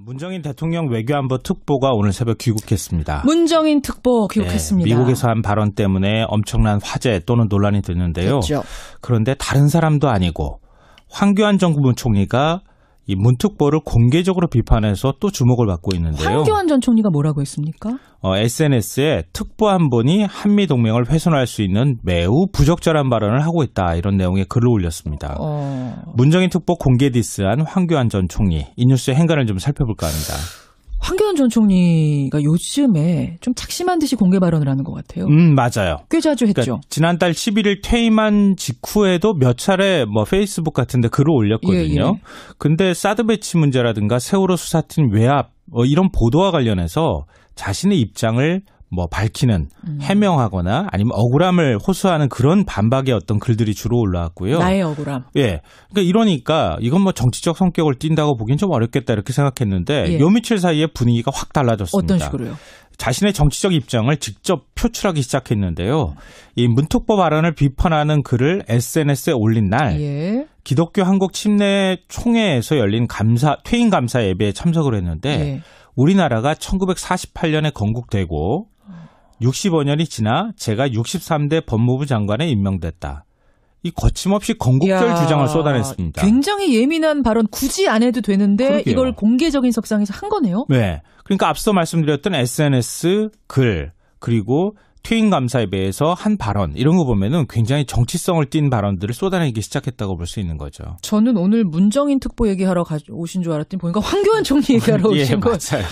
문정인 대통령 외교안보 특보가 오늘 새벽 귀국했습니다. 문정인 특보 귀국했습니다. 네, 미국에서 한 발언 때문에 엄청난 화제 또는 논란이 됐는데요. 됐죠. 그런데 다른 사람도 아니고 황교안 전 국무총리가 이 문 특보를 공개적으로 비판해서 또 주목을 받고 있는데요. 황교안 전 총리가 뭐라고 했습니까? SNS에 특보 한 분이 한미 동맹을 훼손할 수 있는 매우 부적절한 발언을 하고 있다. 이런 내용의 글을 올렸습니다. 문정인 특보 공개 디스한 황교안 전 총리. 이 뉴스의 행간을 좀 살펴볼까 합니다. 황교안 전 총리가 요즘에 좀 작심한 듯이 공개 발언을 하는 것 같아요. 맞아요. 꽤 자주 했죠. 그러니까 지난달 11일 퇴임한 직후에도 몇 차례 페이스북 같은 데 글을 올렸거든요. 예. 근데 사드 배치 문제라든가 세월호 수사팀 외압 이런 보도와 관련해서 자신의 입장을 밝히는 해명하거나 아니면 억울함을 호소하는 그런 반박의 어떤 글들이 주로 올라왔고요. 나의 억울함. 예. 그러니까 이러니까 이건 정치적 성격을 띈다고 보기엔 좀 어렵겠다 이렇게 생각했는데 예. 요 며칠 사이에 분위기가 확 달라졌습니다. 어떤 식으로요? 자신의 정치적 입장을 직접 표출하기 시작했는데요. 이 문특보 발언을 비판하는 글을 SNS에 올린 날 예. 기독교 한국 침례 총회에서 열린 퇴임 감사 예배에 참석을 했는데 예. 우리나라가 1948년에 건국되고 65년이 지나 제가 63대 법무부 장관에 임명됐다. 이 거침없이 건국절 주장을 쏟아냈습니다. 굉장히 예민한 발언 굳이 안 해도 되는데 그러게요. 이걸 공개적인 석상에서 한 거네요. 네. 그러니까 앞서 말씀드렸던 SNS 글 그리고 퇴임 감사예배에서 한 발언 이런 거 보면은 굉장히 정치성을 띤 발언들을 쏟아내기 시작했다고 볼 수 있는 거죠. 저는 오늘 문정인 특보 얘기하러 오신 줄 알았더니 보니까 황교안 총리 얘기하러 오신 거예요. 맞아요.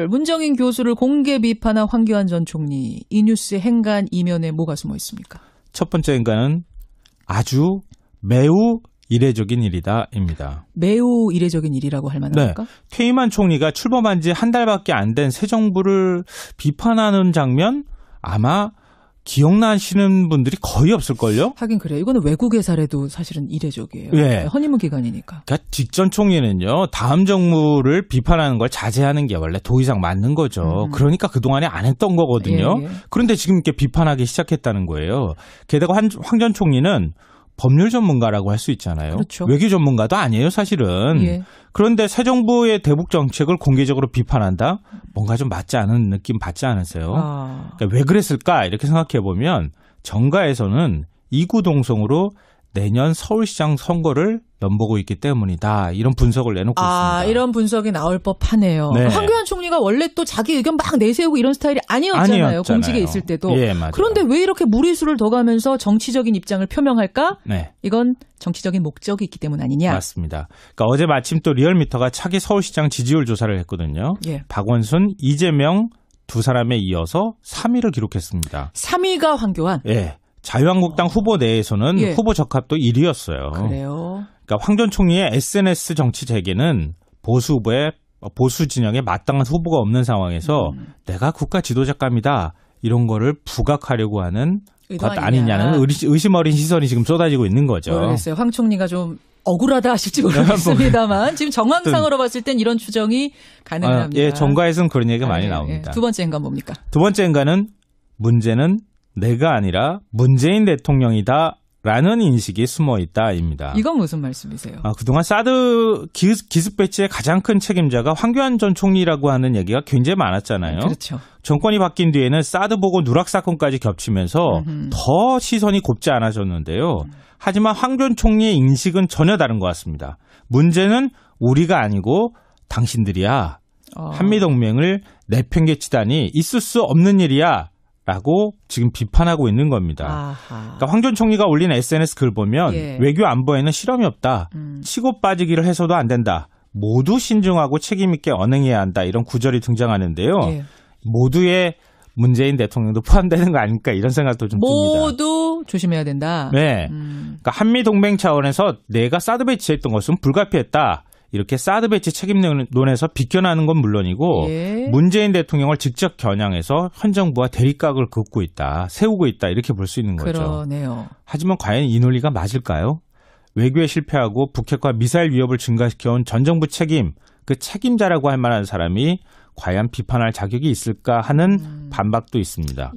문정인 교수를 공개 비판한 황교안 전 총리. 이 뉴스의 행간 이면에 뭐가 숨어 있습니까? 첫 번째 행간은 아주 매우 이례적인 일이다입니다. 매우 이례적인 일이라고 할 만합니까? 네. 퇴임한 총리가 출범한 지 한 달밖에 안 된 새 정부를 비판하는 장면 아마 기억나시는 분들이 거의 없을걸요? 하긴 그래요. 이거는 외국의 사례도 사실은 이례적이에요. 네. 허니문 기간이니까. 그러니까 직전 총리는요. 다음 정부를 비판하는 걸 자제하는 게 원래 도의상 맞는 거죠. 그러니까 그동안에 안 했던 거거든요. 예. 그런데 지금 이렇게 비판하기 시작했다는 거예요. 게다가 황 전 총리는 법률 전문가라고 할 수 있잖아요. 그렇죠. 외교 전문가도 아니에요, 사실은. 예. 그런데 새 정부의 대북 정책을 공개적으로 비판한다? 뭔가 좀 맞지 않은 느낌 받지 않으세요? 그러니까 왜 그랬을까? 이렇게 생각해 보면 정가에서는 이구동성으로 내년 서울시장 선거를 연보고 있기 때문이다. 이런 분석을 내놓고 있습니다. 이런 분석이 나올 법하네요. 네. 황교안 총리가 원래 또 자기 의견 막 내세우고 이런 스타일이 아니었잖아요. 공직에 있을 때도. 예, 맞아요. 그런데 왜 이렇게 무리수를 더 가면서 정치적인 입장을 표명할까? 네. 이건 정치적인 목적이 있기 때문 아니냐. 맞습니다. 그러니까 어제 마침 또 리얼미터가 차기 서울시장 지지율 조사를 했거든요. 예. 박원순, 이재명 두 사람에 이어서 3위를 기록했습니다. 3위가 황교안. 예. 자유한국당 후보 내에서는 예. 후보 적합도 1위였어요. 그래요. 그러니까 황 전 총리의 SNS 정치 재개는 보수 후보의 보수 진영에 마땅한 후보가 없는 상황에서 내가 국가 지도자감이다 이런 거를 부각하려고 하는 것 아니냐는 의심 어린 시선이 지금 쏟아지고 있는 거죠. 모르겠어요. 황 총리가 좀 억울하다 하실지 모르겠습니다만 지금 정황상으로 봤을 땐 이런 추정이 가능합니다. 예, 정가에서는 그런 얘기가 많이 나옵니다. 예. 두 번째 행간 뭡니까? 두 번째 행간은 문제는 내가 아니라 문재인 대통령이다라는 인식이 숨어 있다입니다. 이건 무슨 말씀이세요? 그동안 사드 기습 배치의 가장 큰 책임자가 황교안 전 총리라고 하는 얘기가 굉장히 많았잖아요. 그렇죠. 정권이 바뀐 뒤에는 사드 보고 누락 사건까지 겹치면서 더 시선이 곱지 않아졌는데요. 하지만 황 전 총리의 인식은 전혀 다른 것 같습니다. 문제는 우리가 아니고 당신들이야. 한미동맹을 내팽개치다니 있을 수 없는 일이야. 라고 지금 비판하고 있는 겁니다. 그러니까 황 전 총리가 올린 SNS 글 보면 외교 안보에는 실험이 없다. 치고 빠지기를 해서도 안 된다. 모두 신중하고 책임 있게 언행해야 한다. 이런 구절이 등장하는데요. 모두의 문재인 대통령도 포함되는 거 아닐까 이런 생각도 좀 듭니다. 모두 조심해야 된다. 네. 그러니까 한미동맹 차원에서 내가 사드 배치했던 것은 불가피했다. 이렇게 사드 배치 책임론에서 비껴나는 건 물론이고 문재인 대통령을 직접 겨냥해서 현 정부와 대립각을 긋고 있다. 세우고 있다. 이렇게 볼 수 있는 거죠. 그러네요. 하지만 과연 이 논리가 맞을까요? 외교에 실패하고 북핵과 미사일 위협을 증가시켜온 전 정부 책임, 그 책임자라고 할 만한 사람이 과연 비판할 자격이 있을까 하는 반박도 있습니다.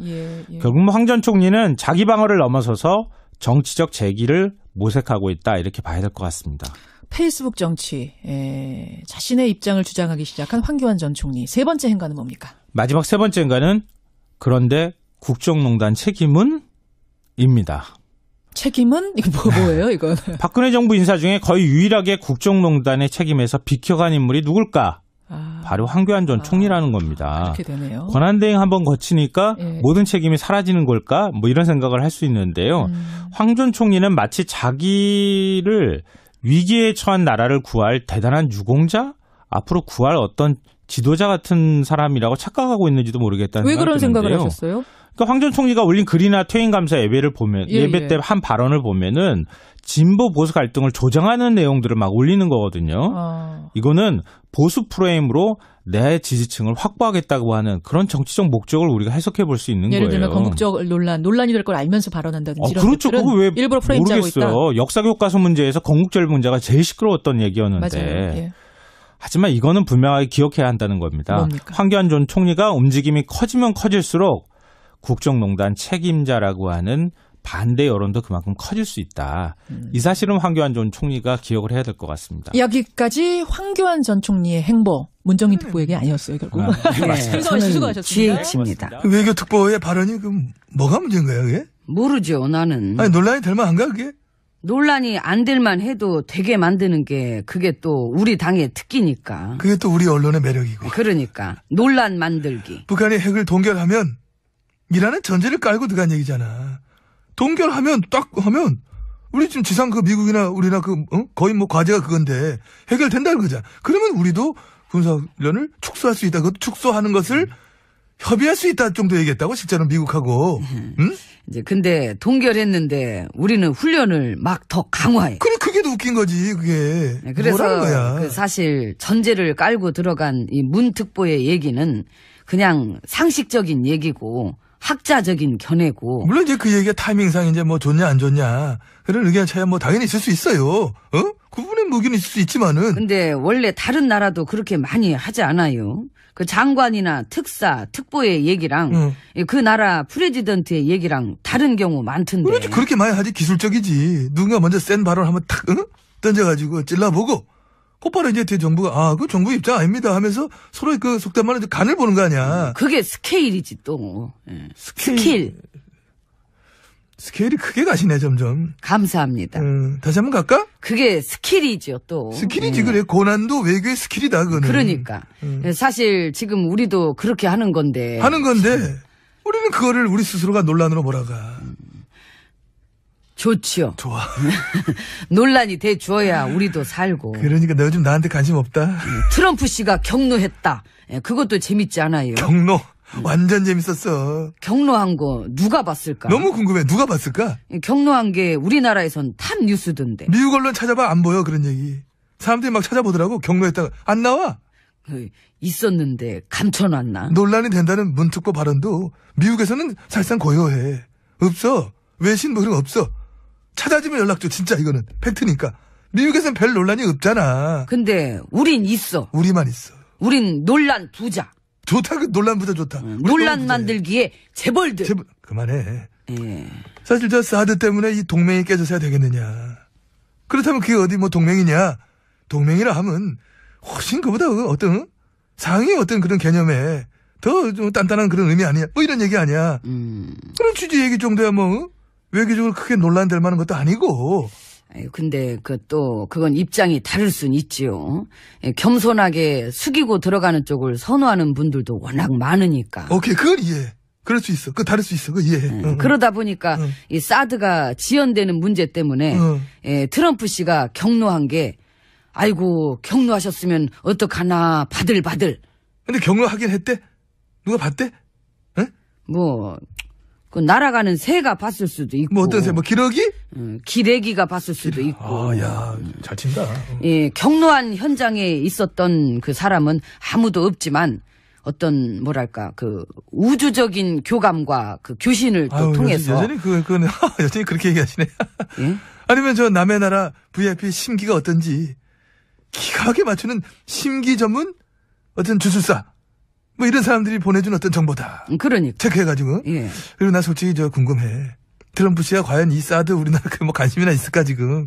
결국 황 전 총리는 자기 방어를 넘어서서 정치적 재기를 모색하고 있다. 이렇게 봐야 될 것 같습니다. 페이스북 정치, 자신의 입장을 주장하기 시작한 황교안 전 총리. 세 번째 행간은 뭡니까? 마지막 세 번째 행간은 그런데 국정농단 책임은? 입니다. 책임은? 이거 뭐예요, 이건? 박근혜 정부 인사 중에 거의 유일하게 국정농단의 책임에서 비켜간 인물이 누굴까? 바로 황교안 전 총리라는 겁니다. 그렇게 되네요. 권한대행 한번 거치니까 모든 책임이 사라지는 걸까? 뭐 이런 생각을 할 수 있는데요. 황 전 총리는 마치 자기를 위기에 처한 나라를 구할 대단한 유공자? 앞으로 구할 어떤 지도자 같은 사람이라고 착각하고 있는지도 모르겠다는 왜 그런 생각이 생각을 드는데요. 하셨어요? 그러니까 황 전 총리가 올린 글이나 퇴임 감사 예배를 보면 예배 때 한 발언을 보면은 진보 보수 갈등을 조장하는 내용들을 막 올리는 거거든요. 이거는 보수 프레임으로 내 지지층을 확보하겠다고 하는 그런 정치적 목적을 우리가 해석해 볼 수 있는 예를 거예요. 들면 건국적 논란이 될 걸 알면서 발언한다든지 이런 그렇죠. 것들은 그거 왜 일부러 프레임 짜고 있다. 모르겠어요. 역사 교과서 문제에서 건국절 문제가 제일 시끄러웠던 얘기였는데. 맞아요. 하지만 이거는 분명하게 기억해야 한다는 겁니다. 뭡니까? 황교안 전 총리가 움직임이 커지면 커질수록 국정농단 책임자라고 하는 반대 여론도 그만큼 커질 수 있다. 이 사실은 황교안 전 총리가 기억을 해야 될 것 같습니다. 여기까지 황교안 전 총리의 행보, 문정인 특보 얘기 아니었어요, 결국. 저는 GH입니다. 그 외교특보의 발언이 뭐가 문제인 거야, 그게? 모르죠, 나는. 아니, 논란이 될 만한가, 그게? 논란이 안 될만 해도 되게 만드는 게 그게 또 우리 당의 특기니까. 그게 또 우리 언론의 매력이고. 그러니까 논란 만들기. 북한이 핵을 동결하면 이라는 전제를 깔고 들어간 얘기잖아. 동결하면 딱 하면 우리 지금 지상 미국이나 우리나 거의 과제가 그건데 해결된다는 거잖아. 그러면 우리도 군사훈련을 축소할 수 있다. 그것도 축소하는 것을 협의할 수 있다 정도 얘기했다고 실제로 미국하고. 응? 이제 근데 동결했는데 우리는 훈련을 막 더 강화해. 그래 그게 더 웃긴 거지 그게. 그래서 뭐라는 거야. 사실 전제를 깔고 들어간 이 문 특보의 얘기는 그냥 상식적인 얘기고 학자적인 견해고. 물론 이제 그 얘기가 타이밍상 이제 좋냐 안 좋냐 그런 의견 차이가 당연히 있을 수 있어요. 그분의 의견이 있을 수 있지만은. 근데 원래 다른 나라도 그렇게 많이 하지 않아요. 그 장관이나 특사, 특보의 얘기랑 그 나라 프레지던트의 얘기랑 다른 경우 많던데. 그렇지 그렇게 많이 하지. 기술적이지. 누군가 먼저 센 발언 한번 탁 던져가지고 찔러보고 곧바로 이제 정부가 그 정부 입장 아닙니다 하면서 서로의 그 속된 말로 간을 보는 거 아니야. 그게 스케일이지 또. 스킬. 스케일이 크게 가시네 점점. 감사합니다. 다시 한번 갈까? 그게 스킬이죠 또. 스킬이지 그래. 고난도 외교의 스킬이다 그거는. 그러니까. 사실 지금 우리도 그렇게 하는 건데. 우리는 그거를 우리 스스로가 논란으로 몰아가. 좋지요. 좋아. 논란이 돼 줘야 우리도 살고. 그러니까 너 요즘 나한테 관심 없다. 트럼프 씨가 경로했다. 그것도 재밌지 않아요. 경로. 완전 재밌었어. 경로한 거 누가 봤을까? 너무 궁금해. 누가 봤을까? 경로한 게 우리나라에선 탑 뉴스던데. 미국 언론 찾아봐 안 보여 그런 얘기. 사람들이 막 찾아보더라고. 경로했다가 안 나와. 있었는데 감춰놨나? 논란이 된다는 문특보 발언도 미국에서는 사실상 고요해. 없어. 외신 그런 거 없어. 찾아주면 연락 줘. 진짜 이거는 팩트니까. 미국에서는 별 논란이 없잖아. 근데 우린 있어. 우리만 있어. 우린 논란 부자. 좋다. 그 논란 부자 좋다. 논란 만들기에 재벌들. 그만해. 사실 저 사드 때문에 이 동맹이 깨져서야 되겠느냐. 그렇다면 그게 어디 동맹이냐. 동맹이라 하면 훨씬 그보다 어떤 상위 어떤 그런 개념에 더 좀 단단한 그런 의미 아니야. 이런 얘기 아니야. 그런 취지 얘기 정도야 외교적으로 크게 논란될 만한 것도 아니고. 근데 그건 입장이 다를 순 있지요. 겸손하게 숙이고 들어가는 쪽을 선호하는 분들도 워낙 많으니까. 오케이, 그건 이해해. 그럴 수 있어. 그거 다를 수 있어. 그거 이해해. 그러다 보니까 이 사드가 지연되는 문제 때문에 트럼프 씨가 경로한 게 아이고 경로하셨으면 어떡하나 바들바들. 근데 경로하긴 했대? 누가 봤대? 응? 그 날아가는 새가 봤을 수도 있고. 어떤 새? 기러기? 기레기가 봤을 수도 있고. 야, 잘 친다. 경로한 현장에 있었던 그 사람은 아무도 없지만 어떤 그 우주적인 교감과 그 교신을 또 통해서. 여전히 그건 여전히 그렇게 얘기하시네. 예? 아니면 저 남의 나라 VIP 심기가 어떤지 기가 막히게 맞추는 심기 전문 어떤 주술사. 이런 사람들이 보내준 어떤 정보다. 그러니까. 체크해가지고. 예. 그리고 나 솔직히 궁금해. 트럼프 씨가 과연 이 사드 우리나라 뭐 관심이나 있을까 지금?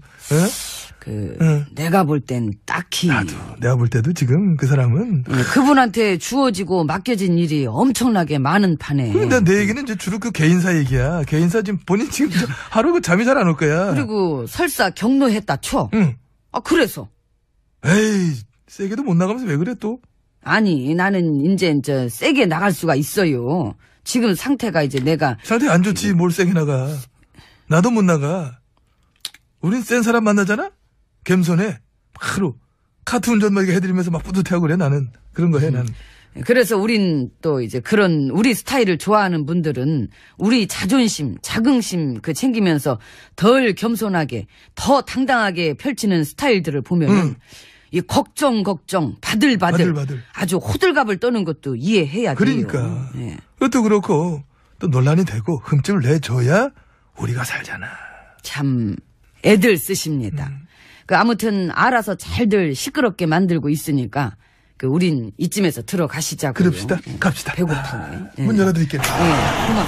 내가 볼 땐 딱히. 나도 내가 볼 때도 지금 그 사람은 그분한테 주어지고 맡겨진 일이 엄청나게 많은 판에. 근데 내 얘기는 이제 주로 그 개인사 얘기야. 개인사 지금 본인 지금 하루 그 잠이 잘 안 올 거야. 그리고 설사 경로했다 쳐. 응. 그래서. 에이, 세게도 못 나가면서 왜 그래 또? 아니, 나는 이제 세게 나갈 수가 있어요. 지금 상태가 이제 내가. 상태 안 좋지, 뭘 세게 나가. 나도 못 나가. 우린 센 사람 만나잖아? 겸손해. 바로. 카트 운전 막 해드리면서 막 뿌듯해하고 그래, 나는. 그런 거 해, 나는. 그래서 우린 또 이제 그런 우리 스타일을 좋아하는 분들은 우리 자존심, 자긍심 챙기면서 덜 겸손하게, 더 당당하게 펼치는 스타일들을 보면은 이 걱정, 바들바들. 아주 호들갑을 떠는 것도 이해해야 돼요. 그러니까. 예. 그것도 그렇고, 또 논란이 되고, 흠집을 내줘야 우리가 살잖아. 참, 애들 쓰십니다. 아무튼, 알아서 잘들 시끄럽게 만들고 있으니까, 우린 이쯤에서 들어가시자고요. 그럽시다. 갑시다. 배고프네. 문 열어드릴게요. 고마워.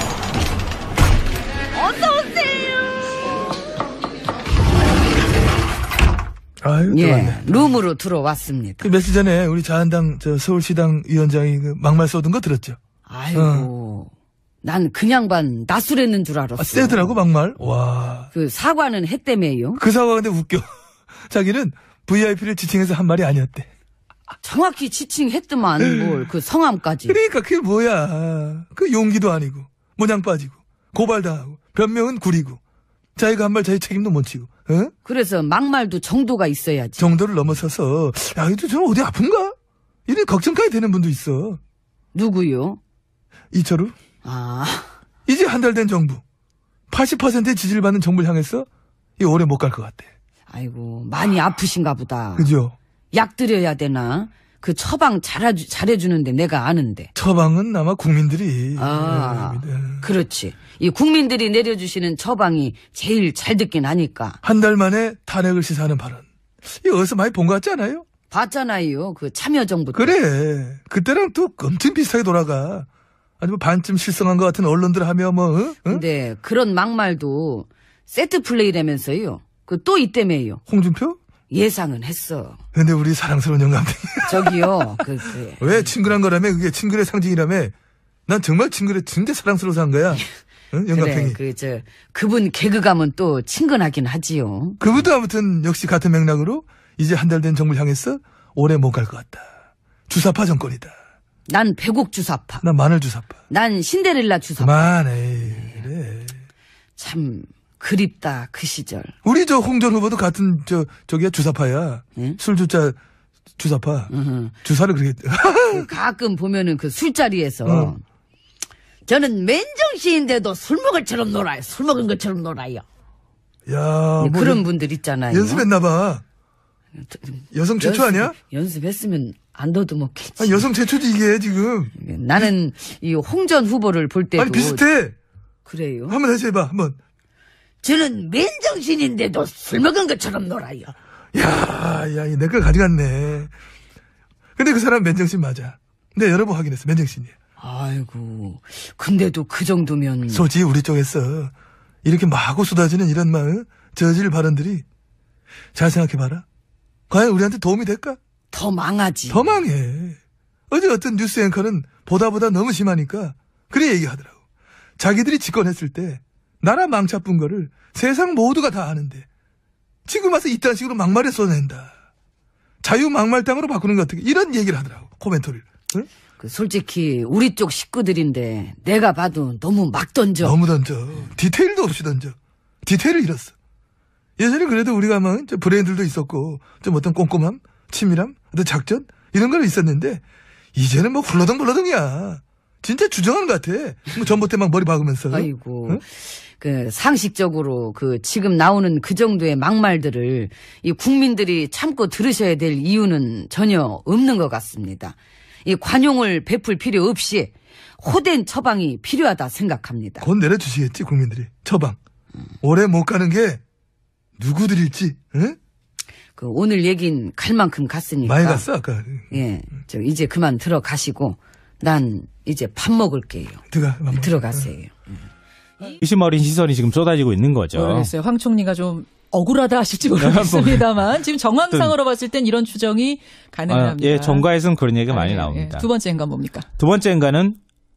아유, 들어왔네. 룸으로 들어왔습니다. 며칠 전에 우리 자한당 서울시당 위원장이 막말 쏟은 거 들었죠? 아이고, 난 그냥 낯술했는 줄 알았어. 세더라고 막말. 와. 사과는 했다며요. 그 사과가 근데 웃겨. 자기는 VIP를 지칭해서 한 말이 아니었대. 정확히 지칭했더만 뭘 성함까지. 그러니까 그게 뭐야. 그 용기도 아니고 모냥 빠지고 고발당하고 변명은 구리고 자기가 한 말 자기 책임도 못 지고. 어? 그래서 막말도 정도가 있어야지. 정도를 넘어서서 야, 이거 좀 어디 아픈가? 이런 걱정까지 되는 분도 있어. 누구요? 이철우. 아. 이제 한 달 된 정부. 80%의 지지를 받는 정부를 향해서 이 오래 못 갈 것 같대. 아이고, 많이 아프신가 보다. 그죠? 약 드려야 되나? 처방 잘해주는데 내가 아는데. 처방은 아마 국민들이. 그렇지. 이 국민들이 내려주시는 처방이 제일 잘 듣긴 하니까. 한 달 만에 탄핵을 시사하는 발언. 이거 어디서 많이 본 것 같지 않아요? 봤잖아요. 참여정부 때. 그래. 그때랑 또 엄청 비슷하게 돌아가. 아니, 반쯤 실성한 것 같은 언론들 하며 응? 근데 그런 막말도 세트 플레이라면서요. 또 이때매요. 홍준표? 예상은 했어. 근데 우리 사랑스러운 영감탱이. 저기요. 왜 친근한 거라며? 그게 친근의 상징이라며? 난 정말 진짜 사랑스러워서 한 거야. 응? 영감탱이. 그래, 그분 개그감은 또 친근하긴 하지요. 그분도 아무튼 역시 같은 맥락으로 이제 한 달 된 정부를 향해서 오래 못 갈 것 같다. 주사파 정권이다. 난 배곡 주사파. 난 마늘 주사파. 난 신데렐라 주사파. 그만해. 그래. 참 그립다 그 시절. 우리 홍 전 후보도 같은 저기야 주사파야. 응? 술주자 주사파. 주사를 그렇게. 가끔 보면은 술자리에서 저는 맨정신인데도 술 먹은 것처럼 놀아요. 야, 그런 분들 있잖아요. 연습했나봐. 여성 최초 아니야? 연습했으면 안 더듬었겠지. 여성 최초지 이게 지금. 나는 이 홍 전 후보를 볼 때도. 아니 비슷해. 그래요? 한번 다시 해봐. 한번. 저는 맨정신인데도 술 먹은 것처럼 놀아요. 야, 내 걸 가져갔네. 근데 그 사람 맨정신 맞아. 근데 여러 번 확인했어. 맨정신이야. 아이고, 근데도 그 정도면. 솔직히 우리 쪽에서 이렇게 마구 쏟아지는 이런 저질 발언들이 잘 생각해봐라. 과연 우리한테 도움이 될까? 더 망하지. 더 망해. 어제 어떤 뉴스 앵커는 보다 너무 심하니까 그래 얘기하더라고. 자기들이 집권했을 때 나라 망쳐뿐 거를 세상 모두가 다 아는데 지금 와서 이딴 식으로 막말에 쏟아낸다. 자유 막말당으로 바꾸는 거 어떻게 이런 얘기를 하더라고. 코멘터리를. 응? 솔직히 우리 쪽 식구들인데 내가 봐도 너무 막 던져. 너무 던져. 디테일도 없이 던져. 디테일을 잃었어. 예전에 그래도 우리가 브레인들도 있었고 좀 어떤 꼼꼼함, 치밀함, 어떤 작전 이런 거 있었는데 이제는 훌러덩불러덩이야. 진짜 주정하는 것 같아. 전봇대 막 머리 박으면서. 아이고. 응? 상식적으로 지금 나오는 그 정도의 막말들을 이 국민들이 참고 들으셔야 될 이유는 전혀 없는 것 같습니다. 이 관용을 베풀 필요 없이 호된 처방이 필요하다 생각합니다. 곧 내려주시겠지 국민들이. 처방. 오래 못 가는 게 누구들일지. 응? 오늘 얘긴 갈 만큼 갔으니까. 많이 갔어 아까. 예, 이제 그만 들어가시고 난 이제 밥 먹을게요. 들어가세요. 의심 어린 시선이 지금 쏟아지고 있는 거죠. 모르겠어요. 황 총리가 좀 억울하다 하실지 모르겠습니다만 지금 정황상으로 봤을 땐 이런 추정이 가능합니다. 예, 정가에서는 그런 얘기가 많이 나옵니다. 두 번째 행간 뭡니까? 두 번째 행간은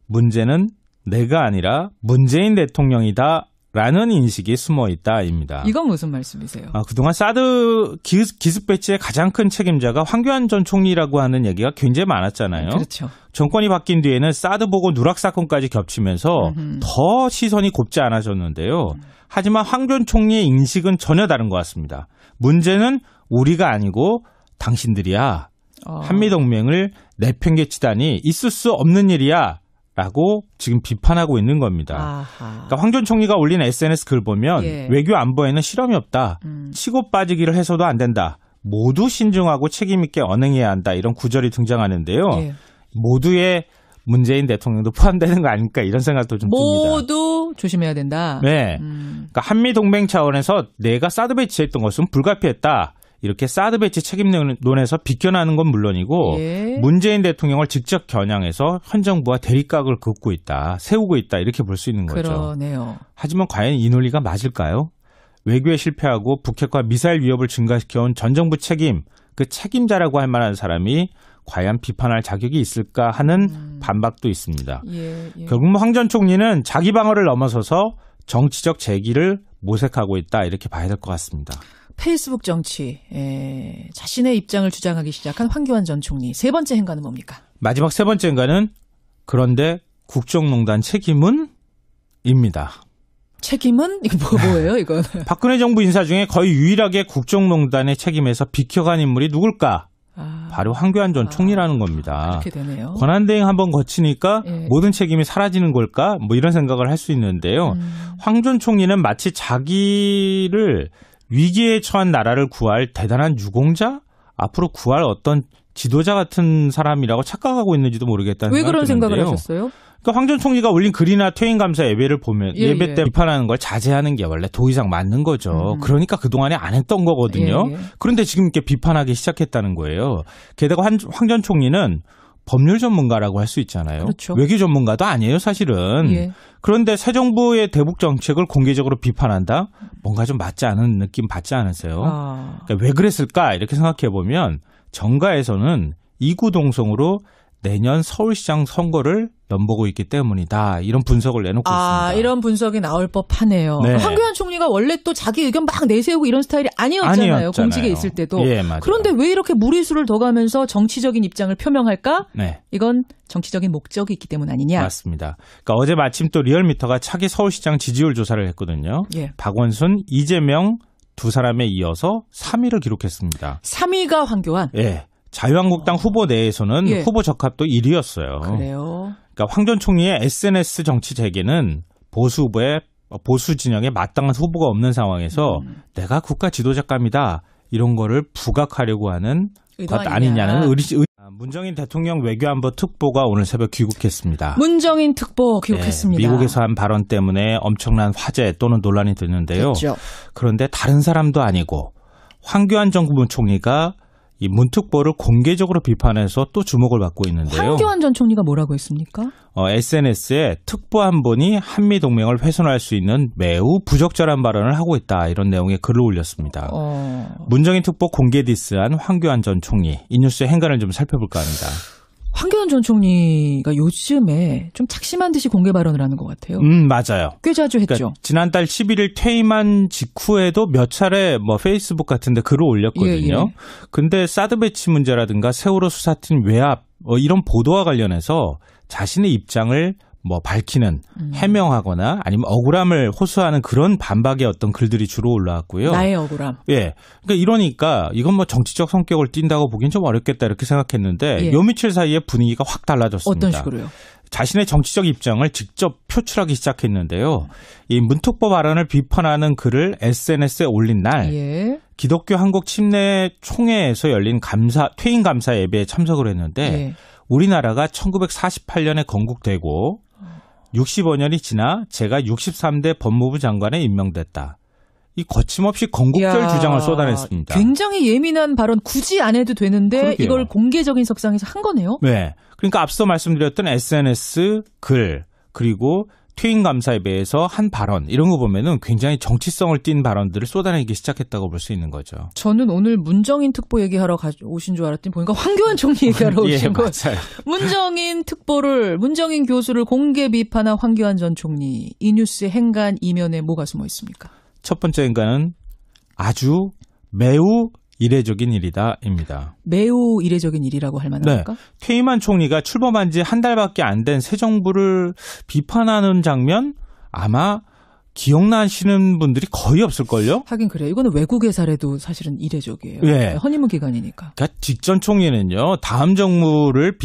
문제는 내가 아니라 문재인 대통령이다라는 인식이 숨어 있다입니다. 이건 무슨 말씀이세요? 그동안 사드 기습 배치의 가장 큰 책임자가 황교안 전 총리라고 하는 얘기가 굉장히 많았잖아요. 그렇죠. 정권이 바뀐 뒤에는 사드 보고 누락 사건까지 겹치면서 더 시선이 곱지 않아졌는데요. 하지만 황 전 총리의 인식은 전혀 다른 것 같습니다. 문제는 우리가 아니고 당신들이야. 한미동맹을 내팽개치다니 있을 수 없는 일이야. 라고 지금 비판하고 있는 겁니다. 그러니까 황 전 총리가 올린 SNS 글 보면 외교 안보에는 실험이 없다. 치고 빠지기를 해서도 안 된다. 모두 신중하고 책임 있게 언행해야 한다. 이런 구절이 등장하는데요. 모두의 문재인 대통령도 포함되는 거 아닐까 이런 생각도 좀 듭니다. 모두 조심해야 된다. 네. 그러니까 한미동맹 차원에서 내가 사드 배치했던 것은 불가피했다. 이렇게 사드 배치 책임론에서 비껴나는 건 물론이고 문재인 대통령을 직접 겨냥해서 현 정부와 대립각을 긋고 있다. 세우고 있다. 이렇게 볼 수 있는 거죠. 그러네요. 하지만 과연 이 논리가 맞을까요? 외교에 실패하고 북핵과 미사일 위협을 증가시켜온 전 정부 책임, 그 책임자라고 할 만한 사람이 과연 비판할 자격이 있을까 하는 반박도 있습니다. 결국 황 전 총리는 자기 방어를 넘어서서 정치적 재기를 모색하고 있다 이렇게 봐야 될 것 같습니다. 페이스북 정치, 자신의 입장을 주장하기 시작한 황교안 전 총리. 세 번째 행간은 뭡니까? 마지막 세 번째 행간은 그런데 국정농단 책임은? 입니다. 책임은? 이거 뭐예요, 이건? 박근혜 정부 인사 중에 거의 유일하게 국정농단의 책임에서 비켜간 인물이 누굴까? 바로 황교안 전 총리라는 겁니다. 그렇게 되네요. 권한대행 한번 거치니까 모든 책임이 사라지는 걸까? 뭐 이런 생각을 할 수 있는데요. 황 전 총리는 마치 자기를 위기에 처한 나라를 구할 대단한 유공자? 앞으로 구할 어떤 지도자 같은 사람이라고 착각하고 있는지도 모르겠다는 왜 그런 생각이 생각을 드는데요. 하셨어요? 그러니까 황 전 총리가 올린 글이나 퇴임 감사 예배를 보면 예배 때 비판하는 걸 자제하는 게 원래 도의상 맞는 거죠. 그러니까 그동안에 안 했던 거거든요. 그런데 지금 이렇게 비판하기 시작했다는 거예요. 게다가 황 전 총리는 법률 전문가라고 할 수 있잖아요. 그렇죠. 외교 전문가도 아니에요, 사실은. 그런데 새 정부의 대북 정책을 공개적으로 비판한다? 뭔가 좀 맞지 않은 느낌 받지 않으세요? 그러니까 왜 그랬을까? 이렇게 생각해 보면 정가에서는 이구동성으로 내년 서울시장 선거를 연보고 있기 때문이다. 이런 분석을 내놓고 있습니다. 이런 분석이 나올 법하네요. 네. 황교안 총리가 원래 또 자기 의견 막 내세우고 이런 스타일이 아니었잖아요. 공직에 있을 때도. 맞아요. 그런데 왜 이렇게 무리수를 더 가면서 정치적인 입장을 표명할까? 이건 정치적인 목적이 있기 때문 아니냐? 맞습니다. 그러니까 어제 마침 또 리얼미터가 차기 서울시장 지지율 조사를 했거든요. 박원순, 이재명 두 사람에 이어서 3위를 기록했습니다. 3위가 황교안? 자유한국당 후보 내에서는 후보 적합도 1위였어요. 그래요? 그러니까 황 전 총리의 SNS 정치 재개는 보수 후보의 보수 진영에 마땅한 후보가 없는 상황에서 내가 국가 지도자감이다 이런 거를 부각하려고 하는 것 아니냐는 문정인 대통령 외교안보 특보가 오늘 새벽 귀국했습니다. 문정인 특보 귀국했습니다. 미국에서 한 발언 때문에 엄청난 화제 또는 논란이 됐는데요. 됐죠. 그런데 다른 사람도 아니고 황교안 전 국무총리가 이 문특보를 공개적으로 비판해서 또 주목을 받고 있는데요. 황교안 전 총리가 뭐라고 했습니까? SNS에 특보 한 분이 한미동맹을 훼손할 수 있는 매우 부적절한 발언을 하고 있다. 이런 내용의 글을 올렸습니다. 문정인 특보 공개 디스한 황교안 전 총리. 이 뉴스의 행간을 좀 살펴볼까 합니다. 황교안 전 총리가 요즘에 좀 작심한 듯이 공개 발언을 하는 것 같아요. 맞아요. 꽤 자주 했죠. 그러니까 지난달 11일 퇴임한 직후에도 몇 차례 페이스북 같은 데 글을 올렸거든요. 근데 사드 배치 문제라든가 세월호 수사팀 외압 이런 보도와 관련해서 자신의 입장을 밝히는 해명하거나 아니면 억울함을 호소하는 그런 반박의 어떤 글들이 주로 올라왔고요. 나의 억울함. 그러니까 이러니까 이건 정치적 성격을 띈다고 보기엔 좀 어렵겠다 이렇게 생각했는데 요 며칠 사이에 분위기가 확 달라졌습니다. 어떤 식으로요? 자신의 정치적 입장을 직접 표출하기 시작했는데요. 이 문특보 발언을 비판하는 글을 SNS에 올린 날 기독교 한국 침례 총회에서 열린 퇴임 감사 예배에 참석을 했는데 우리나라가 1948년에 건국되고 65년이 지나 제가 63대 법무부 장관에 임명됐다. 이 거침없이 건국절 주장을 쏟아냈습니다. 굉장히 예민한 발언 굳이 안 해도 되는데 그러게요. 이걸 공개적인 석상에서 한 거네요. 그러니까 앞서 말씀드렸던 SNS 글 그리고 퇴임 감사에 대해서 한 발언 이런 거 보면은 굉장히 정치성을 띤 발언들을 쏟아내기 시작했다고 볼 수 있는 거죠. 저는 오늘 문정인 특보 얘기하러 오신 줄 알았더니 보니까 황교안 총리 얘기하러 예, 오신 거예요. 맞아요. 문정인 교수를 공개 비판한 황교안 전 총리. 이 뉴스의 행간 이면에 뭐가 숨어 있습니까? 첫 번째 행간은 아주 매우 이례적인 일이다입니다. 매우 이례적인 일이라고 할 만합니까? 네. 퇴임한 총리가 출범한 지 한 달밖에 안 된 새 정부를 비판하는 장면 아마 기억나시는 분들이 거의 없을걸요? 하긴 그래요. 이거는 외국의 사례도 사실은 이례적이에요. 예. 허니문 기간이니까. 그러니까 직전 총리는요. 다음 정부를